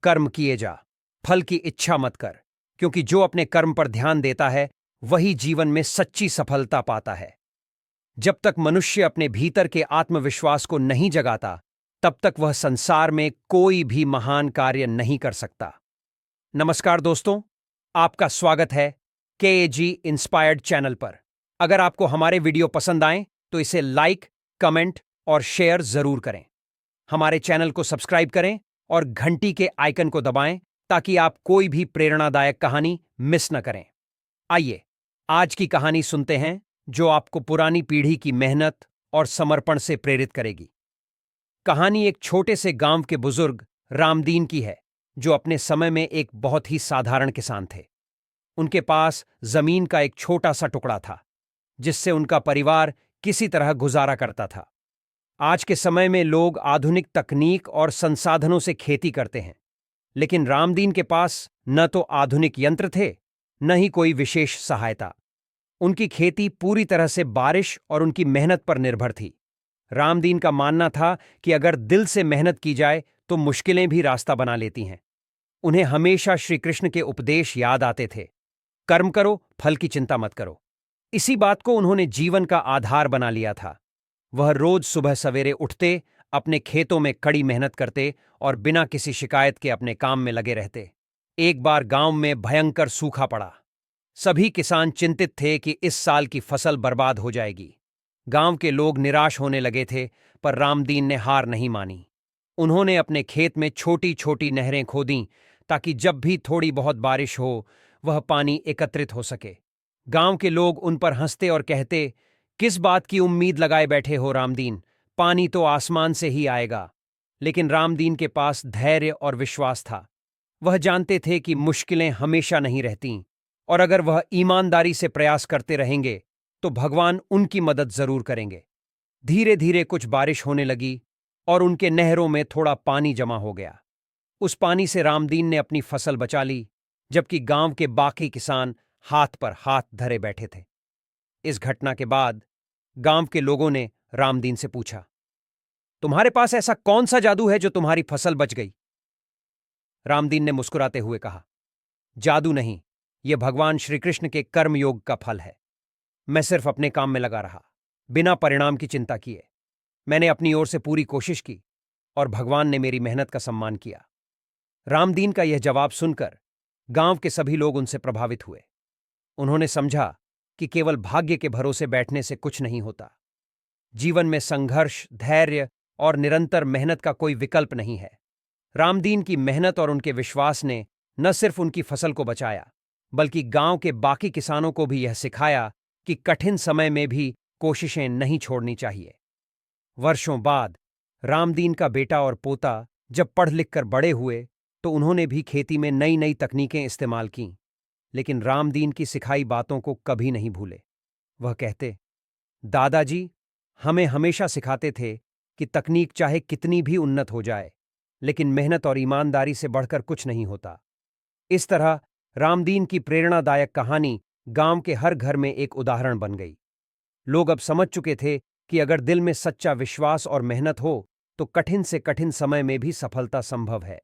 कर्म किए जा, फल की इच्छा मत कर, क्योंकि जो अपने कर्म पर ध्यान देता है वही जीवन में सच्ची सफलता पाता है। जब तक मनुष्य अपने भीतर के आत्मविश्वास को नहीं जगाता, तब तक वह संसार में कोई भी महान कार्य नहीं कर सकता। नमस्कार दोस्तों, आपका स्वागत है केएजी इंस्पायर्ड चैनल पर। अगर आपको हमारे वीडियो पसंद आए तो इसे लाइक, कमेंट और शेयर जरूर करें। हमारे चैनल को सब्सक्राइब करें और घंटी के आइकन को दबाएं ताकि आप कोई भी प्रेरणादायक कहानी मिस न करें। आइए आज की कहानी सुनते हैं, जो आपको पुरानी पीढ़ी की मेहनत और समर्पण से प्रेरित करेगी। कहानी एक छोटे से गांव के बुजुर्ग रामदीन की है, जो अपने समय में एक बहुत ही साधारण किसान थे। उनके पास जमीन का एक छोटा सा टुकड़ा था, जिससे उनका परिवार किसी तरह गुजारा करता था। आज के समय में लोग आधुनिक तकनीक और संसाधनों से खेती करते हैं, लेकिन रामदीन के पास न तो आधुनिक यंत्र थे, न ही कोई विशेष सहायता। उनकी खेती पूरी तरह से बारिश और उनकी मेहनत पर निर्भर थी। रामदीन का मानना था कि अगर दिल से मेहनत की जाए तो मुश्किलें भी रास्ता बना लेती हैं। उन्हें हमेशा श्री कृष्ण के उपदेश याद आते थे, कर्म करो, फल की चिंता मत करो। इसी बात को उन्होंने जीवन का आधार बना लिया था। वह रोज सुबह सवेरे उठते, अपने खेतों में कड़ी मेहनत करते और बिना किसी शिकायत के अपने काम में लगे रहते। एक बार गांव में भयंकर सूखा पड़ा। सभी किसान चिंतित थे कि इस साल की फसल बर्बाद हो जाएगी। गांव के लोग निराश होने लगे थे, पर रामदीन ने हार नहीं मानी। उन्होंने अपने खेत में छोटी छोटी नहरें खोदीं, ताकि जब भी थोड़ी बहुत बारिश हो, वह पानी एकत्रित हो सके। गांव के लोग उन पर हंसते और कहते, किस बात की उम्मीद लगाए बैठे हो रामदीन, पानी तो आसमान से ही आएगा। लेकिन रामदीन के पास धैर्य और विश्वास था। वह जानते थे कि मुश्किलें हमेशा नहीं रहतीं, और अगर वह ईमानदारी से प्रयास करते रहेंगे तो भगवान उनकी मदद जरूर करेंगे। धीरे धीरे कुछ बारिश होने लगी और उनके नहरों में थोड़ा पानी जमा हो गया। उस पानी से रामदीन ने अपनी फसल बचा ली, जबकि गांव के बाकी किसान हाथ पर हाथ धरे बैठे थे। इस घटना के बाद गांव के लोगों ने रामदीन से पूछा, तुम्हारे पास ऐसा कौन सा जादू है जो तुम्हारी फसल बच गई? रामदीन ने मुस्कुराते हुए कहा, जादू नहीं, यह भगवान श्री कृष्ण के कर्म योग का फल है। मैं सिर्फ अपने काम में लगा रहा, बिना परिणाम की चिंता किए। मैंने अपनी ओर से पूरी कोशिश की और भगवान ने मेरी मेहनत का सम्मान किया। रामदीन का यह जवाब सुनकर गांव के सभी लोग उनसे प्रभावित हुए। उन्होंने समझा कि केवल भाग्य के भरोसे बैठने से कुछ नहीं होता। जीवन में संघर्ष, धैर्य और निरंतर मेहनत का कोई विकल्प नहीं है। रामदीन की मेहनत और उनके विश्वास ने न सिर्फ उनकी फसल को बचाया, बल्कि गांव के बाकी किसानों को भी यह सिखाया कि कठिन समय में भी कोशिशें नहीं छोड़नी चाहिए। वर्षों बाद रामदीन का बेटा और पोता जब पढ़ लिख कर बड़े हुए, तो उन्होंने भी खेती में नई नई तकनीकें इस्तेमाल कीं, लेकिन रामदीन की सिखाई बातों को कभी नहीं भूले। वह कहते, दादाजी हमें हमेशा सिखाते थे कि तकनीक चाहे कितनी भी उन्नत हो जाए, लेकिन मेहनत और ईमानदारी से बढ़कर कुछ नहीं होता। इस तरह रामदीन की प्रेरणादायक कहानी गांव के हर घर में एक उदाहरण बन गई। लोग अब समझ चुके थे कि अगर दिल में सच्चा विश्वास और मेहनत हो, तो कठिन से कठिन समय में भी सफलता संभव है।